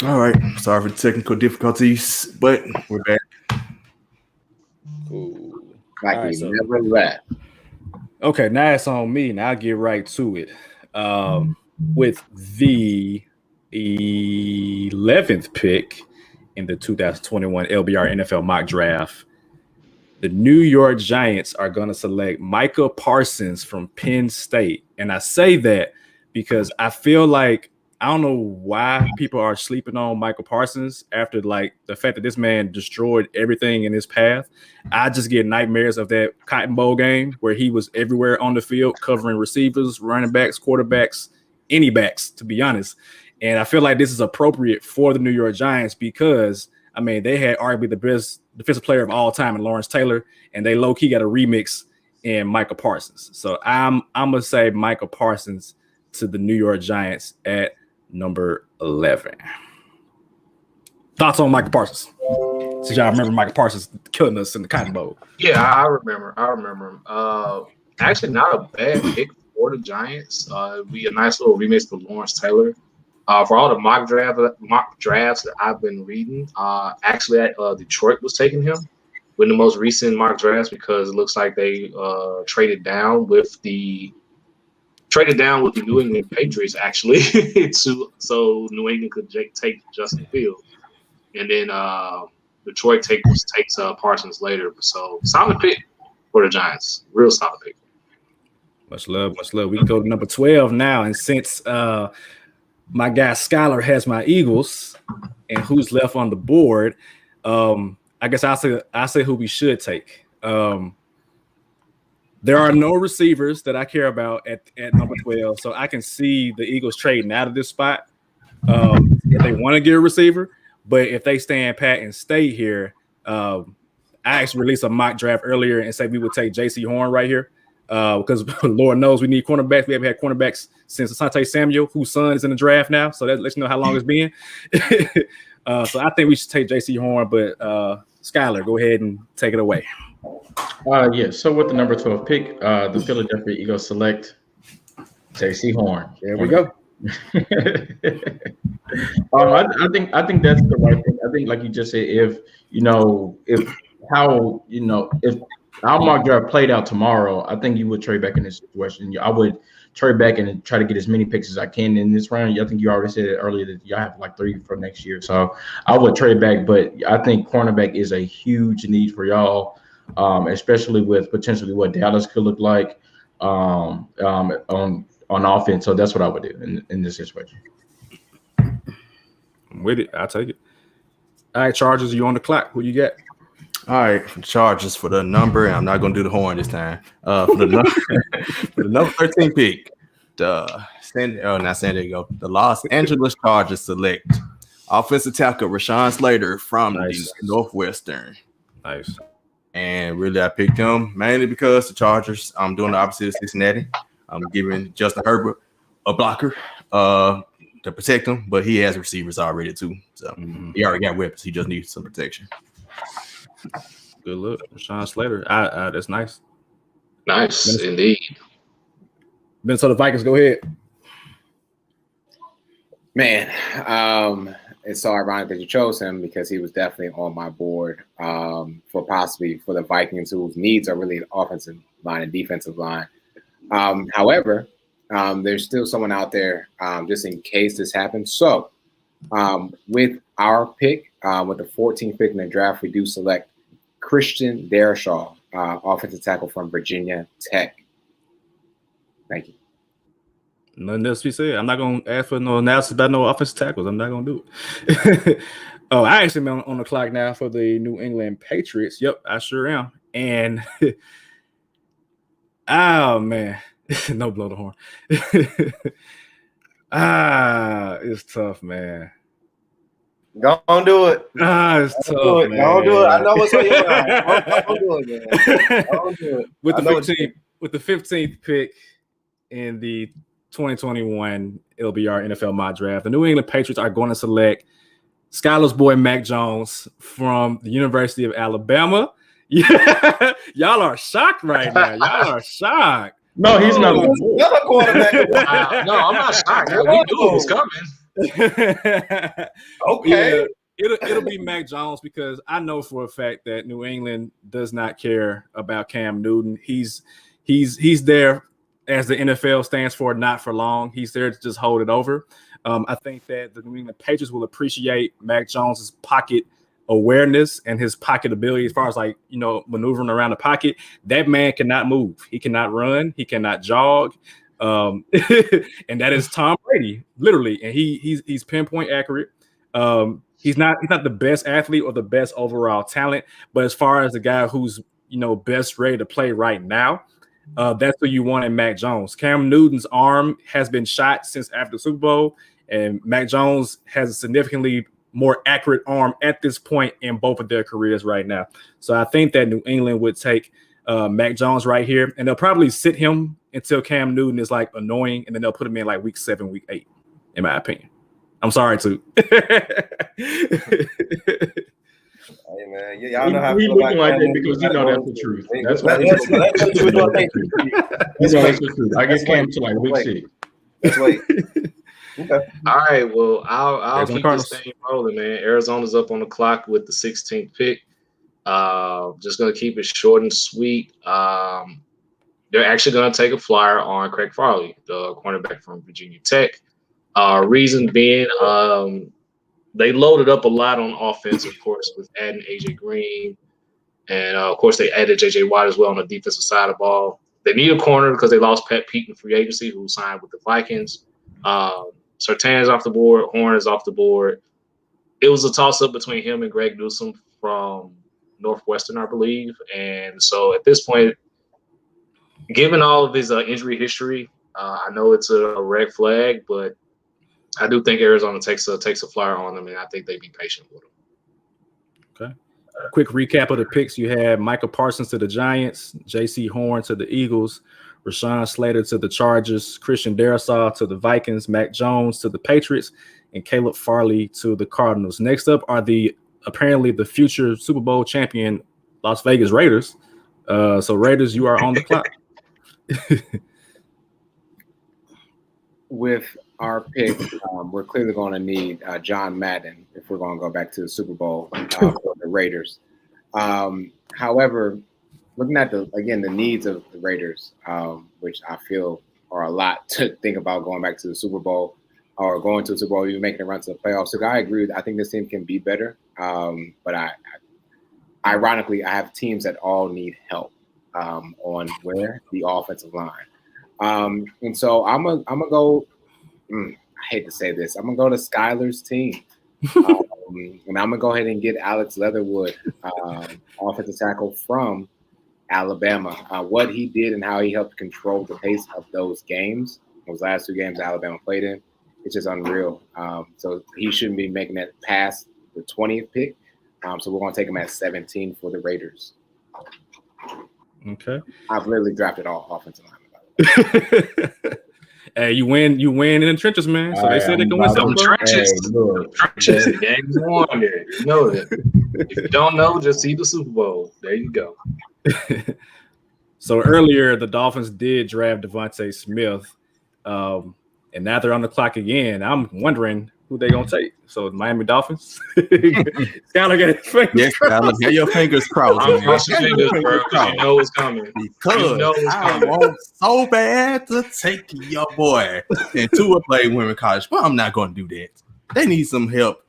All right. Sorry for the technical difficulties, but we're back. Cool. Like All right, we never left. Okay, now it's on me. Now I'll get right to it. With the 11th pick in the 2021 LBR NFL mock draft, the New York Giants are going to select Micah Parsons from Penn State. And I say that because I feel like I don't know why people are sleeping on Michael Parsons after like the fact that this man destroyed everything in his path. I just get nightmares of that Cotton Bowl game where he was everywhere on the field covering receivers, running backs, quarterbacks, any backs, to be honest. And I feel like this is appropriate for the New York Giants because, I mean, they had arguably the best defensive player of all time in Lawrence Taylor, and they low-key got a remix in Michael Parsons. So I'm going to say Michael Parsons to the New York Giants at number 11. Thoughts on Michael Parsons? Since y'all remember Michael Parsons killing us in the Cotton Bowl. Yeah, I remember him. Actually, not a bad pick for the Giants. It'd be a nice little remix for Lawrence Taylor. For all the mock drafts that I've been reading, actually, Detroit was taking him in the most recent mock drafts because it looks like they traded down with the New England Patriots actually, so New England could take Justin Fields, and then Detroit takes Parsons later. So solid pick for the Giants, real solid pick. Much love. We can go to number 12 now, and since my guy Skylar has my Eagles, and who's left on the board, I guess I'll say who we should take. There are no receivers that I care about at number 12, so I can see the Eagles trading out of this spot if they want to get a receiver. But if they stand pat and stay here, I actually released a mock draft earlier and said we would take J.C. Horn right here because Lord knows we need cornerbacks. We haven't had cornerbacks since Asante Samuel, whose son is in the draft now, so that lets you know how long it's been. So I think we should take J.C. Horn, but Skylar, go ahead and take it away. Yeah, so with the number 12 pick, the Philadelphia Eagles select J.C. Horn. There we go. I think that's the right thing. I think, like you just said, if our mock draft played out tomorrow, I think you would trade back in this situation. I would trade back and try to get as many picks as I can in this round. I think you already said it earlier that y'all have like 3 for next year. So I would trade back, but I think cornerback is a huge need for y'all. Especially with potentially what Dallas could look like on offense. So that's what I would do in this situation. I'm with it. I'll take it. All right, Chargers, you on the clock. Who you got? All right, for the Chargers for the number, and I'm not going to do the horn this time. For the number 13 pick, not San Diego, the Los Angeles Chargers select offensive tackle Rashawn Slater from the Northwestern. Nice. And really, I picked him mainly because the Chargers, I'm doing the opposite of Cincinnati. I'm giving Justin Herbert a blocker to protect him, but he has receivers already too. So he already got weapons. He just needs some protection. Good look. Rashawn Slater. That's nice. Nice, indeed. Minnesota Vikings, go ahead. Man, it's so ironic that you chose him because he was definitely on my board for the Vikings, whose needs are really an offensive line and defensive line. However, there's still someone out there just in case this happens. So with our pick, with the 14th pick in the draft, we do select Christian Darrisaw, offensive tackle from Virginia Tech. Thank you. Nothing else to be said. I'm not going to ask for no analysis about no offensive tackles. I'm not going to do it. I actually am on the clock now for the New England Patriots. Yep, I sure am. And, oh, man. No, blow the horn. It's tough, man. Go on, do it. It's tough, man. Don't do it. I know what's on your mind. Don't do it, man. Don't do it. With the 15th pick in the 2021 LBR NFL mock draft, the New England Patriots are going to select Skylar's boy Mac Jones from the University of Alabama. Yeah, y'all are shocked right now. Y'all are shocked. No, he's not. Another quarterback. No, I'm not shocked. We knew it was coming. Okay. Yeah, it'll be Mac Jones because I know for a fact that New England does not care about Cam Newton. He's there as the NFL stands for not for long. He's there to just hold it over. I think that the New England Patriots will appreciate Mac Jones's pocket awareness and his pocket ability as far as maneuvering around the pocket. That man cannot move. He cannot run. He cannot jog. And that is Tom Brady, literally. And he's pinpoint accurate. He's not the best athlete or the best overall talent, but as far as the guy who's best ready to play right now, that's what you want in Mac Jones. Cam Newton's arm has been shot since after the Super Bowl, and Mac Jones has a significantly more accurate arm at this point in both of their careers right now. So I think that New England would take Mac Jones right here, and they'll probably sit him until Cam Newton is annoying, and then they'll put him in week 7, week 8, in my opinion. I'm sorry, too. Hey man, y'all know how we looking like that because you know that's the truth. That's why that's the truth. I guess Cam to week 6. Let's wait. Okay. All right. Well, I'll keep this thing rolling, man. Arizona's up on the clock with the 16th pick. Just gonna keep it short and sweet. They're actually gonna take a flyer on Craig Farley, the cornerback from Virginia Tech. Reason being, they loaded up a lot on offense, of course, with adding AJ Green, and of course they added JJ Watt as well on the defensive side of the ball. They need a corner because they lost Pat Pete in free agency, who signed with the Vikings. Surtain is off the board. Horn is off the board. It was a toss-up between him and Greg Newsome from Northwestern, I believe. And so at this point, given all of his injury history, I know it's a red flag, but I do think Arizona takes a flyer on them, and I think they'd be patient with them. Okay. Quick recap of the picks. You had Michael Parsons to the Giants, J.C. Horn to the Eagles, Rashawn Slater to the Chargers, Christian Darrisaw to the Vikings, Mac Jones to the Patriots, and Caleb Farley to the Cardinals. Next up are apparently the future Super Bowl champion Las Vegas Raiders. So Raiders, you are on the clock. With our pick, we're clearly going to need John Madden if we're going to go back to the Super Bowl for the Raiders. However, looking at the needs of the Raiders, which I feel are a lot to think about going back to the Super Bowl or going to the Super Bowl, even making a run to the playoffs. So I agree. I think this team can be better. But ironically, I have teams that all need help on where the offensive line. And so I'm gonna go. I hate to say this. I'm gonna go to Skyler's team, and I'm gonna go ahead and get Alex Leatherwood, offensive tackle from Alabama. What he did and how he helped control the pace of those games, those last 2 games Alabama played in, it's just unreal. So he shouldn't be making that past the 20th pick. So we're gonna take him at 17 for the Raiders. Okay. I've literally drafted all offensive linemen. Hey, you win in the trenches, man. So they said they can win some trenches. Trenches. The game's won there. You know that. If you don't know, just see the Super Bowl. There you go. So earlier, the Dolphins did draft Devontae Smith, and now they're on the clock again. I'm wondering who they gonna take. So Miami Dolphins. Skyler got his fingers. Yes, Skyler, get your fingers crossed. I'm crossing your fingers, bro. You know it's coming. Because I want so bad to take your boy and to play women college, but I'm not going to do that. They need some help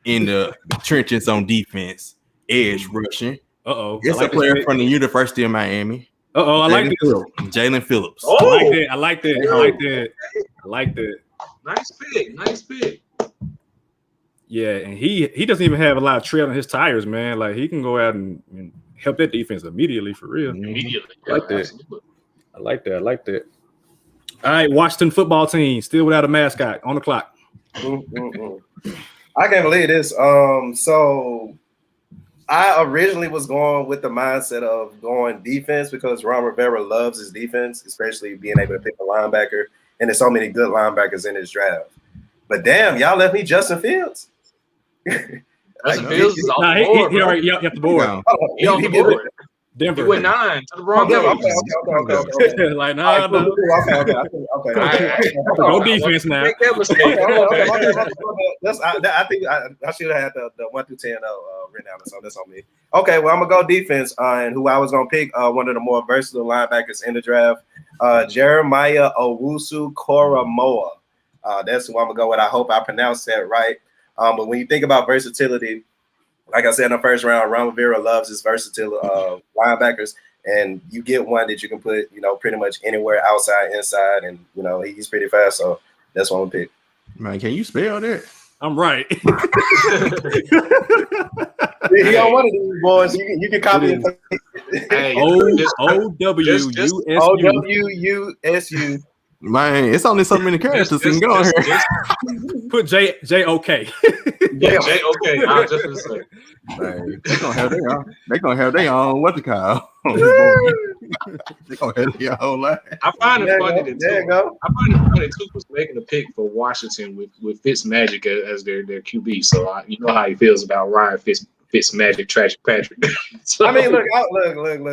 in the trenches on defense, edge rushing. It's a player from the University of Miami. I like this. Jalen Phillips. Oh, I like that. Nice pick. Yeah, and he doesn't even have a lot of tread on his tires, man. Like he can go out and help that defense immediately for real. Immediately. I like that. I like that. All right, Washington football team still without a mascot on the clock. I can't believe this. So I originally was going with the mindset of going defense because Ron Rivera loves his defense, especially being able to pick a linebacker. And there's so many good linebackers in this draft. But damn, y'all left me Justin Fields. Justin Fields is off the board. He already got the board. He on the board. Denver. You went 9 to the Broncos. Okay. Like, no. Okay. No defense now. Make that mistake. I think I should have had the 1 through 10 written down, so that's on me. Okay, well, I'm gonna go defense, and who I was gonna pick, one of the more versatile linebackers in the draft, Jeremiah Owusu-Koramoah. That's who I'm gonna go with. I hope I pronounced that right. But when you think about versatility, like I said in the first round, Ron Rivera loves his versatile linebackers, and you get one that you can put, pretty much anywhere, outside, inside, and he's pretty fast. So that's what I'm gonna pick. Man, can you spell that? I'm right. He don't want to do boys. You can copy and paste. Hey, OWUSU. Man, it's only so many characters can go on here. Put J-O-K. Yeah, J-O-K. I was just gonna say. Man, they're gonna have their own what to call. They're gonna have their whole life. I find it funny that There you go. I find it funny that was making a pick for Washington with Fitzmagic as their QB. So you know how he feels about Ryan Fitzmagic, Trash Patrick. So, I mean, look.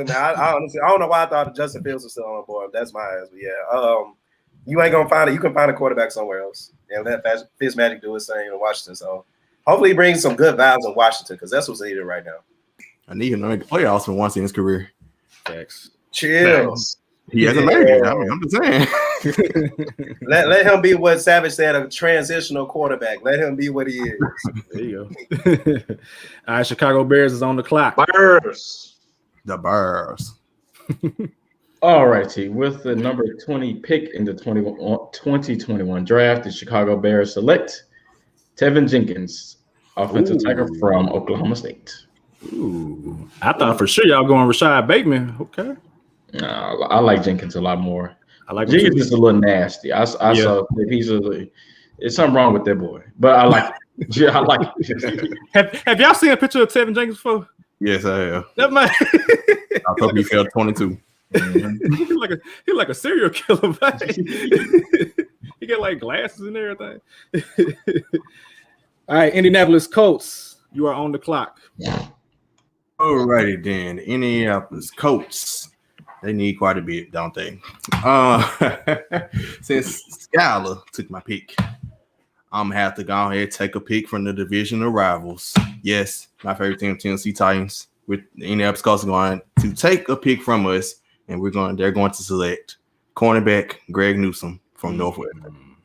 Now, I honestly, I don't know why I thought Justin Fields was still on board. That's my ass, but yeah. You ain't gonna find it. You can find a quarterback somewhere else, and let Fitzmagic do his thing in Washington. So hopefully, he brings some good vibes in Washington because that's what's needed right now. I need him to make the playoffs for once in his career. Thanks. Chill. He hasn't made it. I mean, I'm just saying. let him be what Savage said, a transitional quarterback. Let him be what he is. There you go. All right, Chicago Bears is on the clock. Bears. The Bears. All righty. With the number 20 pick in the 2021 draft, the Chicago Bears select Tevin Jenkins, offensive tackle from Oklahoma State. Ooh, I thought for sure y'all going Rashad Bateman. Okay. No, I like Jenkins a lot more. I like Jenkins is a little nasty. I saw that there's something wrong with that boy, but I like it. Yeah, I like it. Have y'all seen a picture of Tevin Jenkins before? Yes, I have. That man. I hope he fell 22. He's like a serial killer. He got like glasses and everything. All right, Indianapolis Colts, you are on the clock. Alrighty then, Indianapolis Colts. They need quite a bit, don't they? Since Skyler took my pick, I'm gonna have to go ahead and take a pick from the divisional rivals. Yes, my favorite team, Tennessee Titans, with the Indianapolis Colts going to take a pick from us, and they're going to select cornerback Greg Newsome from Northwestern.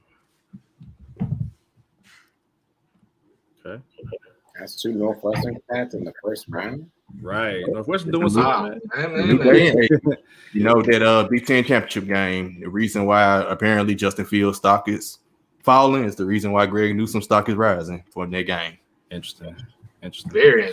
Okay. That's 2 Northwestern cats in the first round. Right. Northwestern doing something. You know that Big Ten championship game, the reason why apparently Justin Fields' stock is falling is the reason why Greg Newsome's stock is rising for that game. Interesting. Very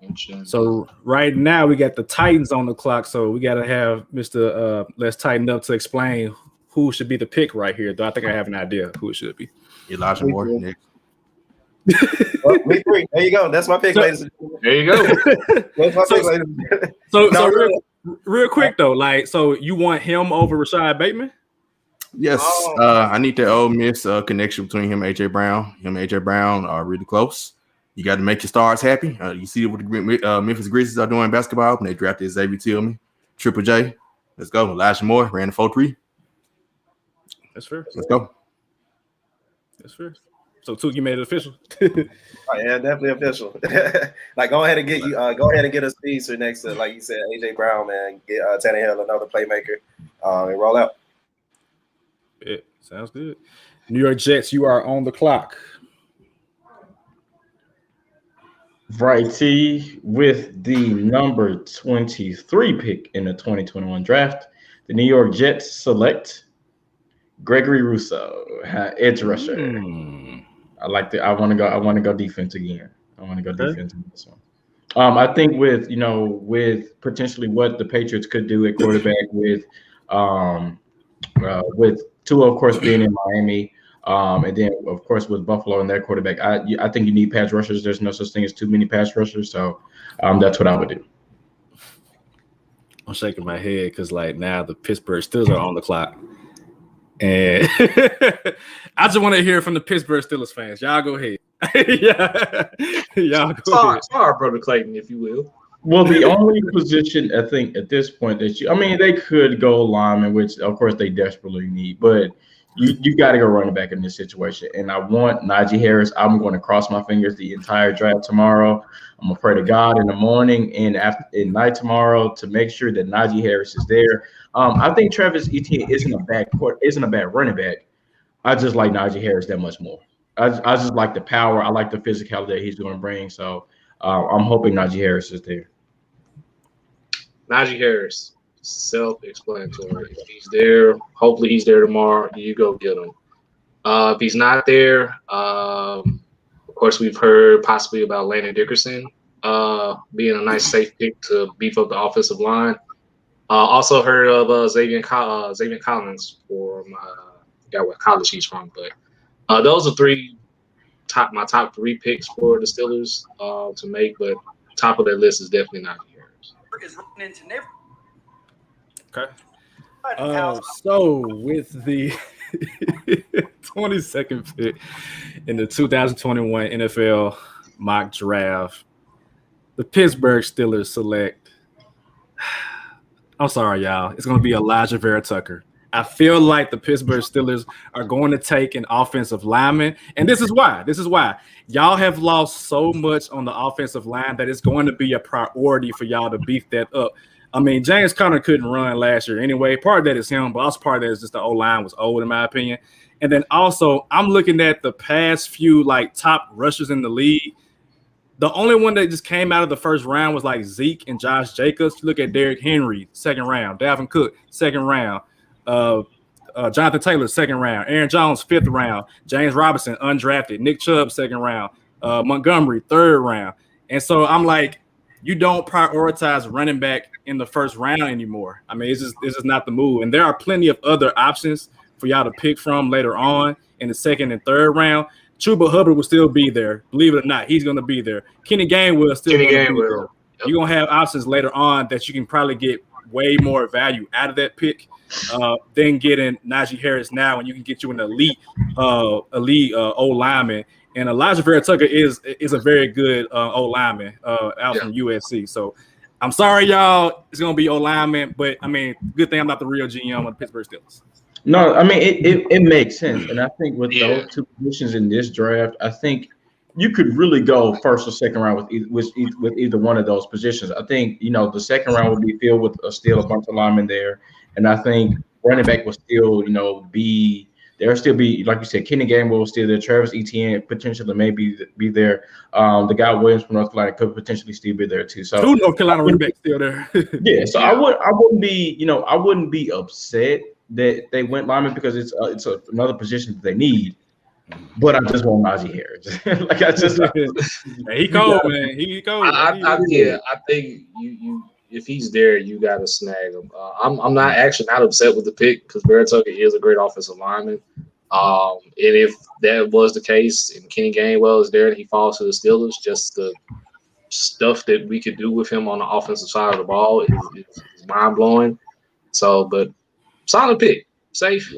interesting. So right now we got the Titans on the clock, so we got to have Mr. Let's Tighten Up to explain who should be the pick right here. Though I think I have an idea who it should be. Elijah Moore. Nick. Well, week 3. There you go. That's my pick, ladies and gentlemen. There you go. That's my pick, ladies and gentlemen. So real quick though, like, so you want him over Rashad Bateman? Yes, I need that Ole Miss connection between him and AJ Brown. Him and AJ Brown are really close. You got to make your stars happy. You see what the Memphis Grizzlies are doing in basketball when they drafted Xavier Tillman, Triple J. Let's go. Elijah Moore ran the 4.3. That's fair. Let's go. That's fair. So Tuki made it official. Oh, yeah, definitely official. Like, go ahead and get a speedster next to, like you said, AJ Brown, man. Get Tannehill, another playmaker, and roll out. Yeah, sounds good. New York Jets, you are on the clock. Righty, with the number 23 pick in the 2021 draft, the New York Jets select Gregory Rousseau, edge rusher. I want to go defense again. I want to go defense in this one. I think with potentially what the Patriots could do at quarterback with Tua, of course, being in Miami, and then of course with Buffalo and their quarterback, I think you need pass rushers. There's no such thing as too many pass rushers, so that's what I would do. I'm shaking my head because like now the Pittsburgh Steelers are on the clock. And I just want to hear from the Pittsburgh Steelers fans. Y'all go ahead. Yeah. Y'all go ahead. Sorry, brother Clayton, if you will. Well, the only position I think at this point they could go lineman, which of course they desperately need, but you got to go running back in this situation. And I want Naji Harris. I'm going to cross my fingers the entire draft tomorrow. I'm gonna pray to God in the morning and at night tomorrow to make sure that Naji Harris is there. I think Travis Etienne isn't a bad running back. I just like Naji Harris that much more. I just like the power. I like the physicality that he's going to bring. So I'm hoping Naji Harris is there. Naji Harris, self-explanatory. If he's there, hopefully he's there tomorrow. You go get him. If he's not there, of course we've heard possibly about Landon Dickerson being a nice safe pick to beef up the offensive line. Also heard of Xavier Collins from forgot what college he's from, but those are my top three picks for the Steelers to make. But top of that list is definitely not Harris. Okay. So with the 22nd pick in the 2021 NFL mock draft, the Pittsburgh Steelers select. I'm sorry, y'all. It's going to be Elijah Vera Tucker. I feel like the Pittsburgh Steelers are going to take an offensive lineman. And this is why. Y'all have lost so much on the offensive line that it's going to be a priority for y'all to beef that up. I mean, James Conner couldn't run last year anyway. Part of that is him, but also part of that is just the O-line was old, in my opinion. And then also, I'm looking at the past few, top rushers in the league. The only one that just came out of the first round was Zeke and Josh Jacobs. Look at Derrick Henry, second round. Dalvin Cook, second round. Jonathan Taylor, second round. Aaron Jones, fifth round. James Robinson, undrafted. Nick Chubb, second round. Montgomery, third round. And so I'm like, you don't prioritize running back in the first round anymore. I mean, this is not the move. And there are plenty of other options for y'all to pick from later on in the second and third round. Chuba Hubbard will still be there. Believe it or not, he's going to be there. Kenny Gainwell still going to be there. Yep. You're going to have options later on that you can probably get way more value out of that pick than getting Naji Harris now, and you can get you an elite O-lineman. And Elijah Vera Tucker is a very good O-lineman out from USC. So I'm sorry, y'all. It's going to be O-lineman, but, I mean, good thing I'm not the real GM of the Pittsburgh Steelers. No, I mean, it makes sense. And I think with those two positions in this draft, I think you could really go first or second round with either one of those positions. I think, the second round would be filled with still a bunch of linemen there. And I think running back will still, there'll still be, like you said, Kenny Gainwell will still there. Travis Etienne potentially maybe be there. The guy Williams from North Carolina could potentially still be there too. So 2 North Carolina running backs still there. Yeah, so I wouldn't be upset that they went lineman because it's another position that they need. But I just want Naji Harris. He cold, man. He cold. I think you if he's there, you got to snag him. I'm not upset with the pick because Vera Tucker is a great offensive lineman. And if that was the case and Kenny Gainwell is there and he falls to the Steelers, just the stuff that we could do with him on the offensive side of the ball is mind blowing. So, but solid pick, safe,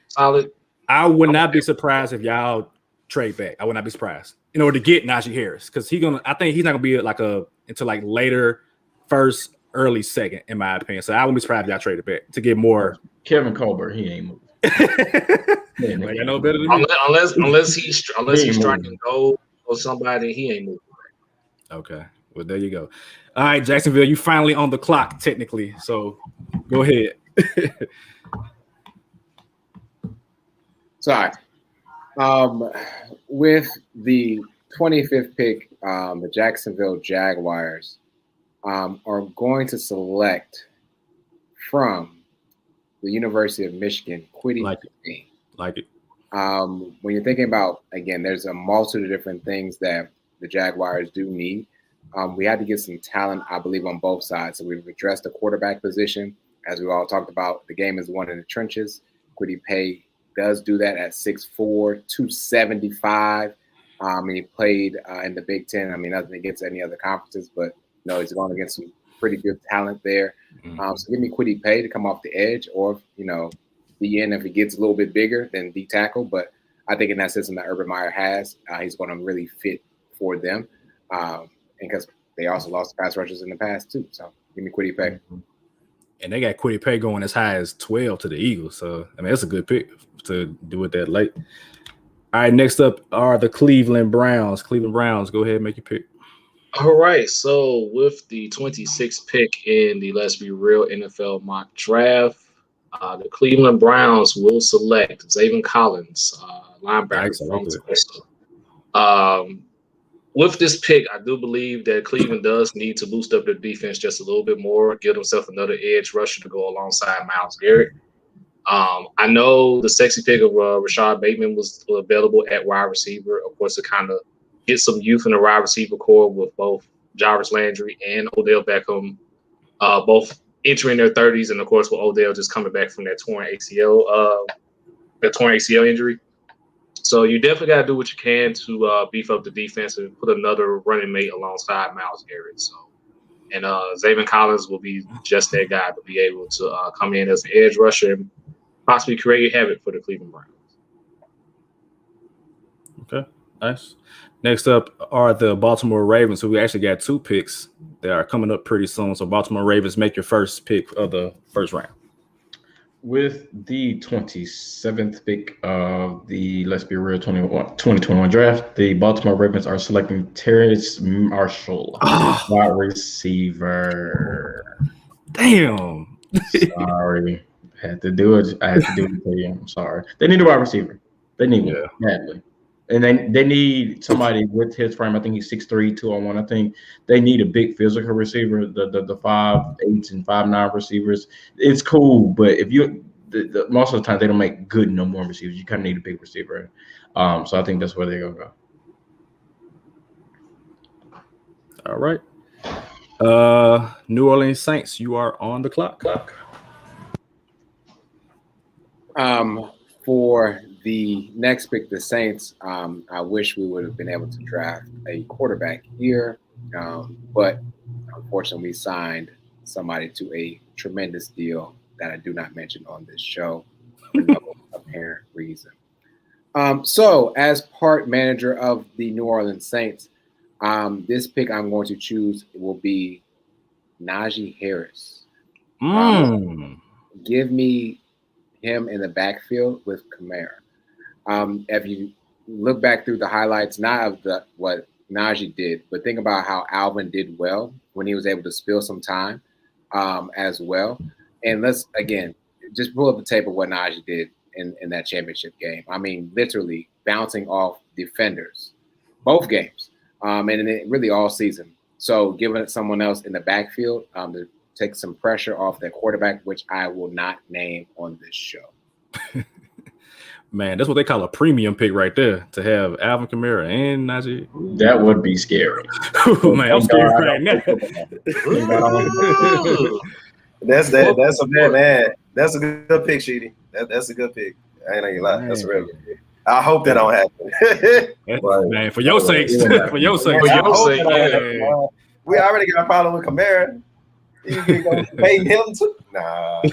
solid. I would not be surprised if y'all trade back. I would not be surprised in order to get Naji Harris because I think he's not gonna be until later first, early second, in my opinion. So I wouldn't be surprised if y'all traded back to get more. Kevin Colbert, he ain't moving. I know better than me. Unless he's striking gold or somebody, he ain't moving. Okay, well there you go. All right, Jacksonville, you finally on the clock technically. So go ahead. Sorry. With the 25th pick, the Jacksonville Jaguars are going to select from the University of Michigan, Kwity Paye. Like it. When you're thinking about, again, there's a multitude of different things that the Jaguars do need. We had to get some talent, I believe, on both sides. So we've addressed the quarterback position. As we all talked about, the game is won in the trenches. Kwity Paye does do that at 6'4", 275. He played in the Big Ten. I mean, nothing against any other conferences, but he's going against some pretty good talent there. So give me Kwity Paye to come off the edge, or the end if he gets a little bit bigger than D tackle. But I think in that system that Urban Meyer has, he's going to really fit for them. And because they also lost pass rushers in the past too. So give me Kwity Paye. And they got Kwity Paye going as high as 12 to the Eagles. So I mean, that's a good pick to do it that late. All right, next up are the Cleveland Browns. Cleveland Browns, go ahead and make your pick. All right, so with the 26th pick in the Let's Be Real NFL mock draft, the Cleveland Browns will select Zaven Collins, linebacker from Tulsa. With this pick, I do believe that Cleveland does need to boost up their defense just a little bit more, give themselves another edge rusher to go alongside Myles Garrett. I know the sexy pick of Rashad Bateman was available at wide receiver, of course, to kind of get some youth in the wide receiver core with both Jarvis Landry and Odell Beckham, both entering their 30s, and of course with Odell just coming back from that torn ACL injury. So you definitely got to do what you can to beef up the defense and put another running mate alongside Myles Garrett. So, and Zaven Collins will be just that guy to be able to come in as an edge rusher and possibly create havoc for the Cleveland Browns. Okay, nice. Next up are the Baltimore Ravens, who we actually got 2 picks that are coming up pretty soon. So Baltimore Ravens, make your first pick of the first round. With the 27th pick of the Let's Be Real 2021 draft, the Baltimore Ravens are selecting Terrace Marshall, wide receiver. Damn. Sorry. I had to do it for you. I'm sorry. They need a wide receiver. They need one badly. And they need somebody with his frame. I think he's 6'3", 201. I think they need a big physical receiver. The 5'8" and 5'9" receivers. It's cool, but if you most of the time they don't make good no more receivers. You kind of need a big receiver. So I think that's where they're gonna go. All right. New Orleans Saints, you are on the clock. For the next pick, the Saints, I wish we would have been able to draft a quarterback here, but unfortunately we signed somebody to a tremendous deal that I do not mention on this show for no apparent reason. So as part manager of the New Orleans Saints, this pick I'm going to choose will be Naji Harris. Give me him in the backfield with Kamara. If you look back through the highlights, not of what Naji did, but think about how Alvin did well when he was able to spill some time as well. And let's, again, just pull up the tape of what Naji did in that championship game. I mean, literally bouncing off defenders, both games, and really all season. So giving it someone else in the backfield to take some pressure off that quarterback, which I will not name on this show. Man, that's what they call a premium pick right there, to have Alvin Kamara and Naji. That would be scary. Man, I'm scared right now. That's a bad man. That's a good pick, Sheedy. That's a good pick. I ain't gonna lie. That's a real good pick. I hope that don't happen. Man, for your sake. For your sake. Yeah. We already got a problem with Kamara. You can pay him too. Nah. I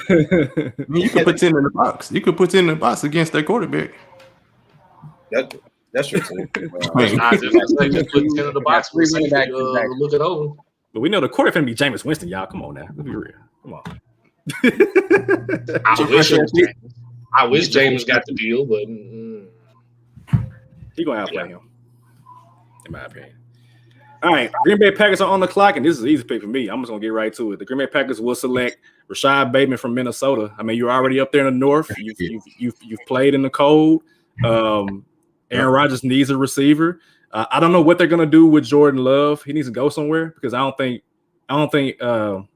mean, you could put 10 in the box. You could put 10 in the box against their quarterback. That's true too. Just put 10 in the box. Look it over. But we know the quarterback finna be Jameis Winston, y'all. Come on now. Let's be real. Come on. I wish James got the deal, but he's gonna outplay him, in my opinion. All right, Green Bay Packers are on the clock, and this is an easy pick for me. I'm just gonna get right to it. The Green Bay Packers will select Rashad Bateman from Minnesota. I mean, you're already up there in the north. You've played in the cold. Aaron Rodgers needs a receiver. I don't know what they're gonna do with Jordan Love. He needs to go somewhere because I don't think Aaron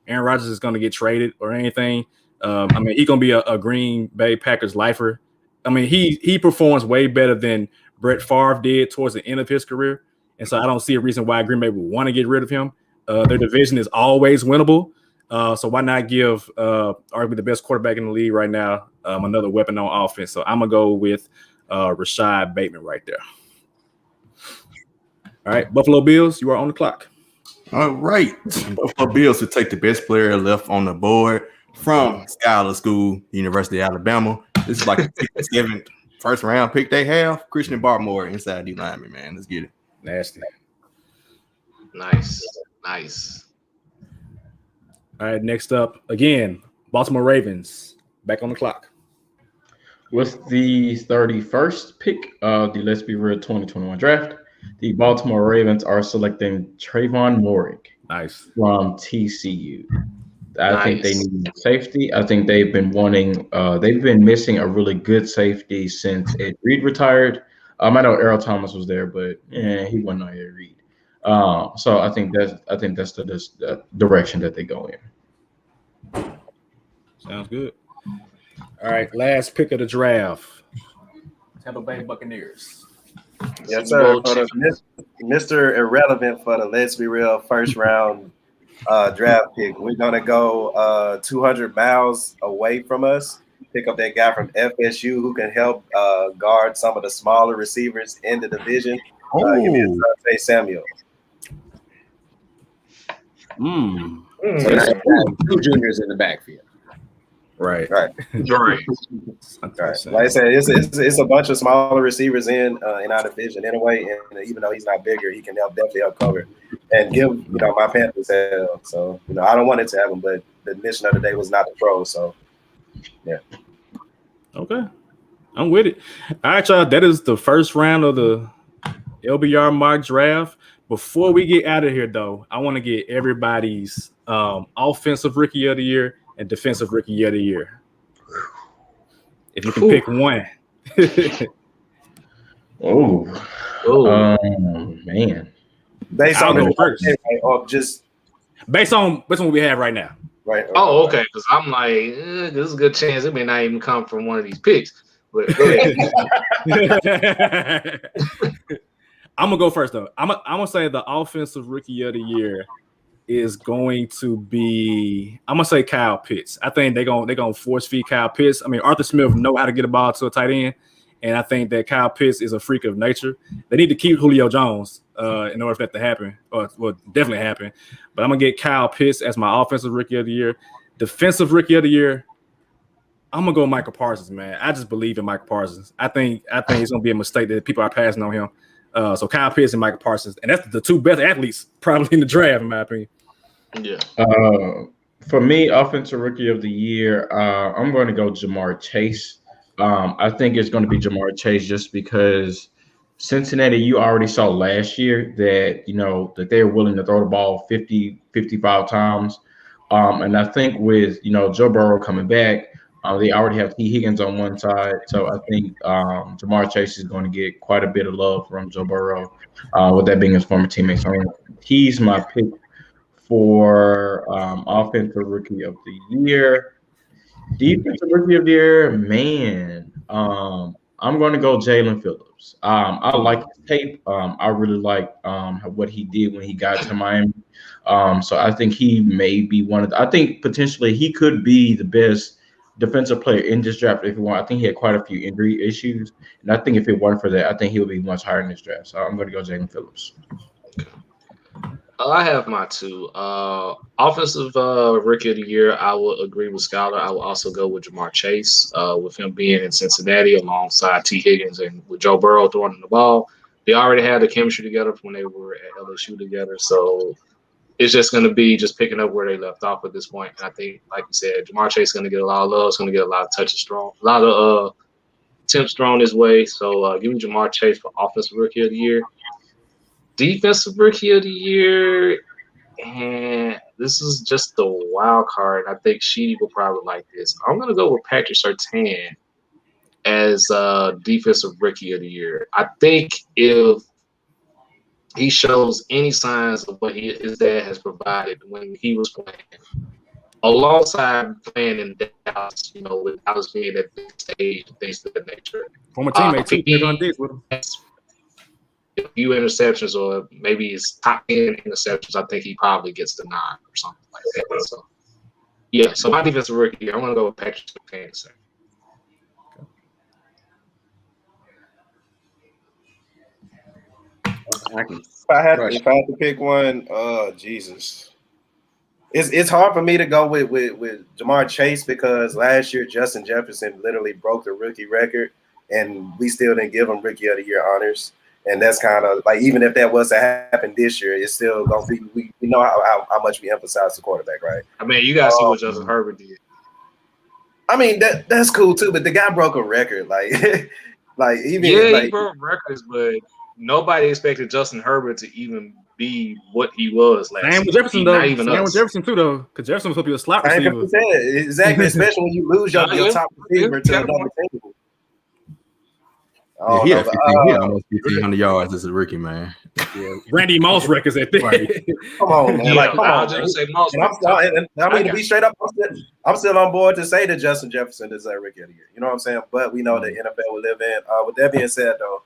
Rodgers is gonna get traded or anything. I mean, he's gonna be a Green Bay Packers lifer. I mean, he performs way better than Brett Favre did towards the end of his career. And so I don't see a reason why Green Bay would want to get rid of him. Their division is always winnable. So why not give arguably the best quarterback in the league right now another weapon on offense? So I'm going to go with Rashad Bateman right there. All right, Buffalo Bills, you are on the clock. All right. Buffalo Bills would take the best player left on the board from Schuyler School, University of Alabama. This is like the 7th first round pick they have. Christian Barmore, inside D lineman, man. Let's get it. Nasty. Nice. All right, next up, again, Baltimore Ravens back on the clock. With the 31st pick of the Let's Be Real 2021 draft, the Baltimore Ravens are selecting Trayvon Moehrig Nice. from TCU. I think they need safety. I think they've been missing a really good safety since Ed Reed retired. I know Earl Thomas was there, but he wasn't on Ed Reed. So I think that's the direction that they go in. Sounds good. All right, last pick of the draft. Tampa Bay Buccaneers. Yes, sir. For the Mr. Irrelevant for the Let's Be Real first round draft pick. We're gonna go 200 miles away from us. Pick up that guy from FSU who can help guard some of the smaller receivers in the division. Give me Asante Samuel. So now you have 2 juniors in the backfield. Right. Right. Right. Like I said, it's a bunch of smaller receivers in our division anyway, and even though he's not bigger, he can definitely help cover and give my Panthers hell. So I don't want it to happen, but the mission of the day was not to throw. So yeah. Okay, I'm with it. All right, y'all. That is the first round of the LBR mock draft. Before we get out of here, though, I want to get everybody's offensive rookie of the year and defensive rookie of the year. If you can pick one. Man. Based on what we have right now. Right. Oh, okay. Because I'm like, there's a good chance it may not even come from one of these picks. But I'm gonna go first though. I'm gonna say the offensive rookie of the year is going to be, I'm gonna say Kyle Pitts. I think they're gonna force feed Kyle Pitts. I mean, Arthur Smith know how to get a ball to a tight end, and I think that Kyle Pitts is a freak of nature. They need to keep Julio Jones in order for that to happen, or will definitely happen. But I'm gonna get Kyle Pitts as my offensive rookie of the year. Defensive rookie of the year, I'm gonna go Michael Parsons, man. I just believe in Michael Parsons. I think it's gonna be a mistake that people are passing on him. So Kyle Pitts and Michael Parsons, and that's the 2 best athletes probably in the draft, in my opinion. Yeah. For me, offensive rookie of the year, I'm going to go Jamar Chase. I think it's going to be Jamar Chase just because Cincinnati, you already saw last year that that they're willing to throw the ball 50, 55 times. And I think with Joe Burrow coming back, they already have T. Higgins on one side, so I think Jamar Chase is going to get quite a bit of love from Joe Burrow, with that being his former teammate. So he's my pick for offensive rookie of the year. Defensive rookie of the year, man. I'm going to go Jalen Phillips. I like his tape. I really like what he did when he got to Miami. So I think he may be I think potentially he could be the best defensive player in this draft if you want. I think he had quite a few injury issues, and I think if it weren't for that, I think he would be much higher in this draft. So I'm going to go Jalen Phillips. I have my 2. Offensive rookie of the year, I will agree with Scholar. I will also go with Jamar Chase, with him being in Cincinnati alongside T. Higgins and with Joe Burrow throwing the ball. They already had the chemistry together when they were at LSU together. So it's just going to be just picking up where they left off at this point. And I think, like you said, Jamar Chase is going to get a lot of love. It's going to get a lot of touches thrown, a lot of attempts thrown his way. So give me Jamar Chase for offensive rookie of the year. Defensive rookie of the year, and this is just the wild card. I think Sheedy will probably like this. I'm going to go with Patrick Surtain as defensive rookie of the year. I think if he shows any signs of what his dad has provided when he was playing, alongside playing in Dallas, with Dallas being at big stage and things of that nature. Former teammate, too. They're on dates with him. A few interceptions, or maybe his top 10 interceptions, I think he probably gets the 9 or something like that. So, yeah. So my defensive rookie, I'm going to go with Patrick Surtain. If I had to pick one, Jesus, it's hard for me to go with Jamar Chase because last year Justin Jefferson literally broke the rookie record, and we still didn't give him rookie of the year honors. And that's kind of like, even if that was to happen this year, it's still going to be, we know how much we emphasize the quarterback, right? I mean, you got to see what Justin Herbert did. I mean, that's cool too, but the guy broke a record. Like, he broke records, but nobody expected Justin Herbert to even be what he was last year. Same with Jefferson, though. Same with Jefferson, too, though, because Jefferson was supposed to be a slot receiver. Exactly, especially when you lose your top receiver to another team. He almost 1,500 yards as a rookie, man. Yeah. Randy Moss records at that. Right. Come on, man. Come on. To be straight up, I'm still on board to say that Justin Jefferson is a rookie of the year. You know what I'm saying? But we know the NFL we live in. With that being said, though,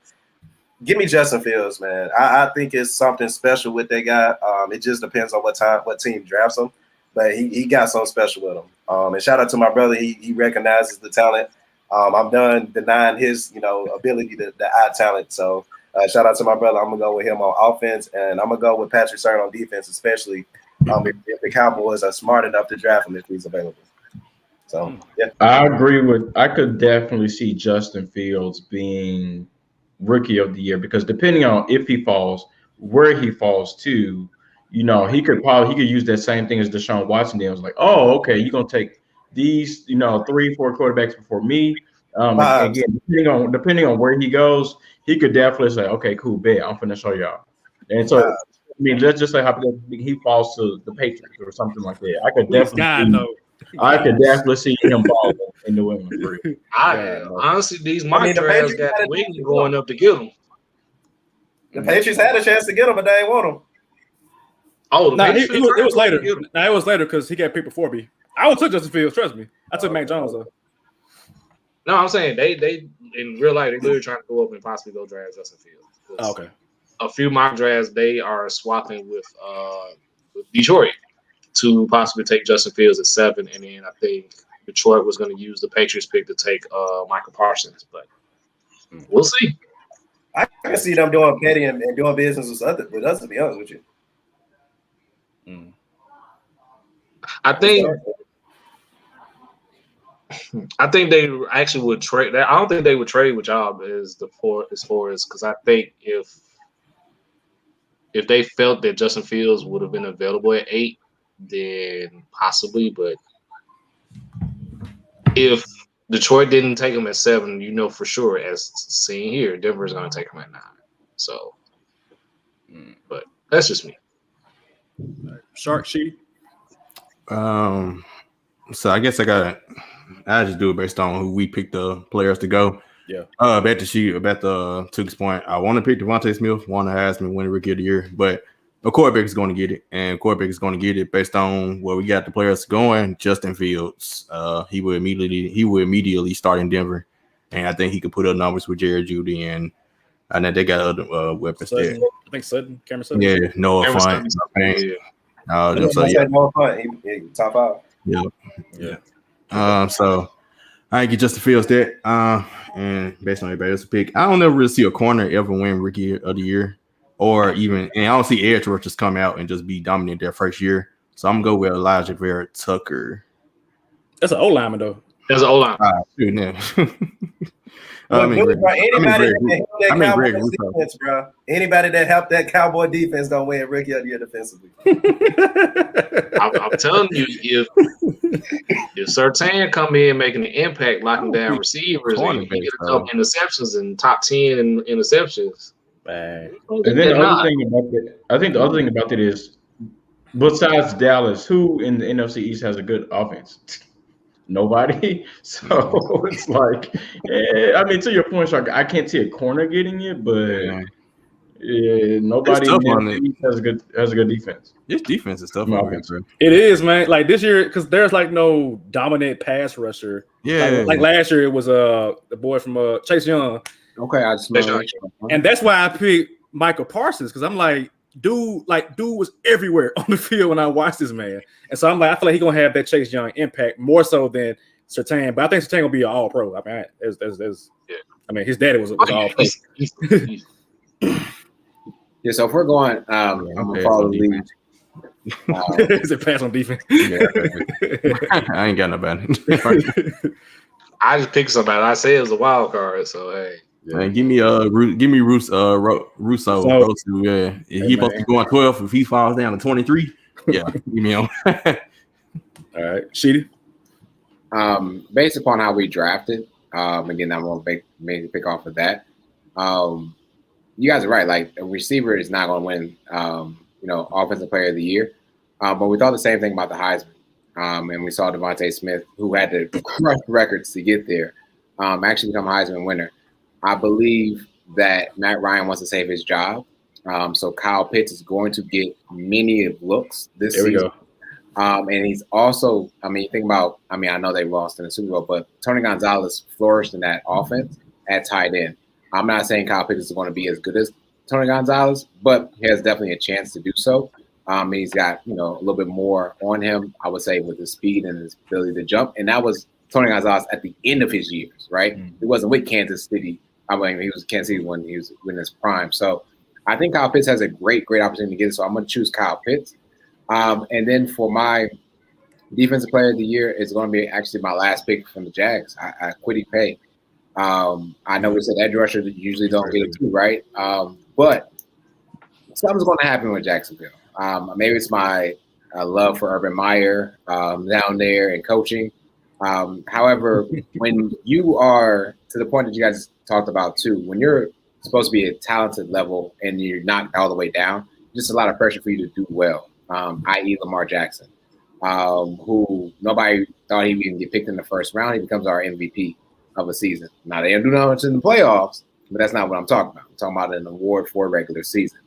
give me Justin Fields, man. I think it's something special with that guy. It just depends on what team drafts him. But he got something special with him. And shout out to my brother. He recognizes the talent. I'm done denying his, ability to eye talent. So shout out to my brother. I'm gonna go with him on offense, and I'm gonna go with Patrick Sertain on defense, especially if the Cowboys are smart enough to draft him if he's available. So yeah, I could definitely see Justin Fields being rookie of the year, because depending on if he falls, where he falls to, he could use that same thing as Deshaun Watson did. I was like, oh, okay, you're gonna take these, 3-4 quarterbacks before me. Again, depending on where he goes, he could definitely say, okay, cool, bet, I'm finna show y'all. And so, let's just say he falls to the Patriots or something like that. I could definitely see him balling in New England. Honestly, these mock drafts got the wings going up to get him. The Patriots had a chance to get him, but they didn't want him. Oh, it was later. It was later because he got picked before me. I would took Justin Fields, trust me. I took Mac Jones though. No, I'm saying they in real life they're literally trying to go up and possibly go draft Justin Fields. Okay. A few mock drafts they are swapping with Detroit to possibly take Justin Fields at 7, and then I think Detroit was going to use the Patriots pick to take Michael Parsons, but we'll see. I can see them doing petty and doing business with us, to be honest with you. I think they actually would trade. I don't think they would trade with y'all as far as because I think if they felt that Justin Fields would have been available at 8, then possibly. But if Detroit didn't take him at 7, for sure, as seen here, Denver's going to take him at 9. So, but that's just me. Shark sheet. So I guess I just do it based on who we pick the players to go. Yeah. About Tuke's point, I want to pick Devontae Smith, want to ask me win the rookie of the year, but a quarterback is going to get it, and quarterback is going to get it based on where we got the players going. Justin Fields, he will immediately start in Denver, and I think he could put up numbers with Jerry Jeudy, and I know they got other weapons there. I think Cameron Sutton. Yeah, Noah Fant. He top 5. Yeah. So I get Justin Fields that. And based on everybody else's pick, I don't ever really see a corner ever win rookie of the year, or even, and I don't see edge rushers come out and just be dominant their first year. So I'm gonna go with Elijah Vera Tucker. That's an O lineman though. That's an O lineman. Anybody that helped that Cowboy defense gonna win rookie of the year defensively. I'm telling you, if Surtain come in making an impact, locking down receivers, and he get a couple interceptions and top 10 in interceptions. And then the other thing about it is, besides Dallas, who in the NFC East has a good offense? Nobody. So it's like, to your point, Shark, I can't see a corner getting it, but nobody has a good defense. This defense is tough. It is, man. Like this year, because there's like no dominant pass rusher. Yeah. Like last year, it was the boy from Chase Young. Okay, I just and that's why I picked Michael Parsons, because I'm like, dude was everywhere on the field when I watched this man, and so I'm like, I feel like he's gonna have that Chase Young impact more so than Surtain. But I think Surtain gonna be an All Pro. I mean, his daddy was All Pro. Yeah, so if we're going, I'm gonna follow the lead. Is it pass on defense? Yeah, I ain't got no bad. I just picked somebody. I say it was a wild card, so hey. Man, give me Russo. Yeah, he supposed to be going 12. If he falls down to 23, yeah, give me him. All right, Sheedy. Based upon how we drafted, again, I'm gonna maybe pick off of that. You guys are right. Like a receiver is not gonna win, offensive player of the year. But we thought the same thing about the Heisman. And we saw Devontae Smith, who had to crush records to get there, actually become a Heisman winner. I believe that Matt Ryan wants to save his job. So Kyle Pitts is going to get many looks this season. There we go. And he's also, think about, I know they lost in the Super Bowl, but Tony Gonzalez flourished in that offense at tight end. I'm not saying Kyle Pitts is going to be as good as Tony Gonzalez, but he has definitely a chance to do so. He's got, a little bit more on him, I would say, with his speed and his ability to jump. And that was Tony Gonzalez at the end of his years, right? He wasn't with Kansas City. He was Kansas City when he was in his prime. So I think Kyle Pitts has a great opportunity to get it. So I'm going to choose Kyle Pitts. And then for my defensive player of the year, it's going to be actually my last pick from the Jags. I Kwity Paye. I know we said edge rusher usually don't get it too, right? But something's going to happen with Jacksonville. Maybe it's my love for Urban Meyer down there and coaching. However, when you are to the point that you guys talked about too, when you're supposed to be at talented level and you're not all the way down, just a lot of pressure for you to do well, i.e. Lamar Jackson, who nobody thought he would even get picked in the first round. He becomes our MVP of a season. Now, they didn't do much in the playoffs, but that's not what I'm talking about. I'm talking about an award for a regular season.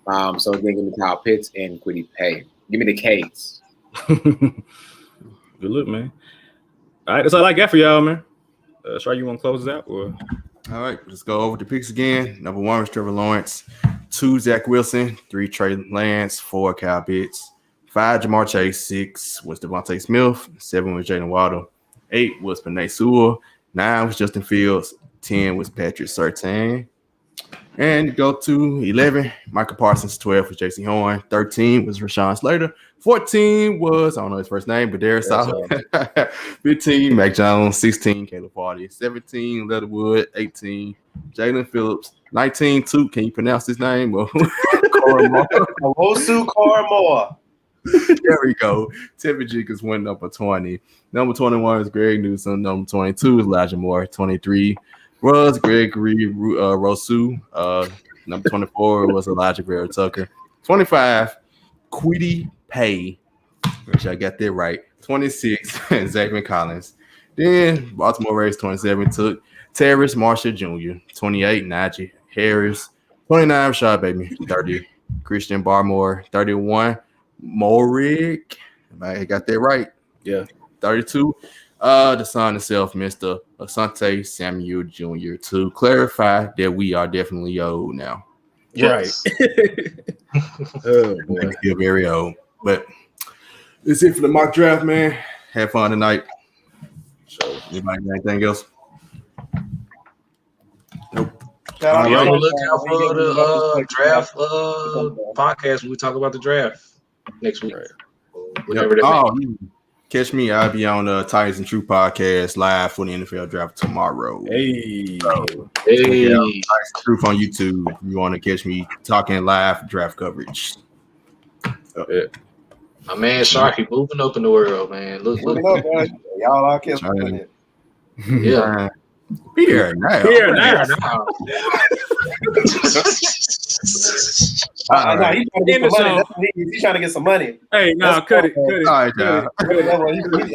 So again, give me Kyle Pitts and Kwity Paye. Give me the K's. Good look, man. All right, that's all I got for y'all, man. Sure, you want to close it out? Or? All right, let's go over the picks again. Number 1 was Trevor Lawrence. 2, Zach Wilson. 3, Trey Lance. 4, Kyle Pitts. 5, Jamar Chase. 6 was Devontae Smith. 7 was Jalen Waddle. 8 was Penei Sewell. 9 was Justin Fields. 10 was Patrick Surtain. And go to 11, Michael Parsons. 12 was J.C. Horn. 13 was Rashawn Slater. 14 was, I don't know his first name, but Darius Sala. 15, Mac Jones. 16, Caleb Farley. 17, Leatherwood. 18, Jalen Phillips. 19, can you pronounce his name? Owosu Koramoah. There we go. Tevin Jenkins went number 20. Number 21 is Greg Newsom. Number 22 is Elijah Moore. 23 was Gregory Rousseau. Number 24 was Elijah Vera Tucker. 25, Kwity Paye, which I got that right. 26, Zachman Collins. Then Baltimore Ravens 27 took Terrace Marshall Jr. 28, Naji Harris. 29, Rashad Bateman. 30, Christian Barmore. 31, Morik. I got that right. Yeah. 32, the son himself, Mr. Asante Samuel Jr. to clarify that we are definitely old now. Yes. Right. Oh, boy. I feel very old. But that's it for the mock draft, man. Have fun tonight. So, anybody got anything else? Nope. Shout Be out on the to- lookout for the draft podcast when we talk about the draft next week. Whatever that may be. Catch me. I'll be on the Titans and True podcast live for the NFL draft tomorrow. Hey. Hey. Titans and Truth on YouTube. If you want to catch me talking live draft coverage. My man Sharky moving up in the world, man. Look. Moving up, man. Y'all all kept doing it. Yeah. Here now. Here now. He's trying to get some money. He's trying to get some money. Hey, no, cut it. All right, y'all. That's what he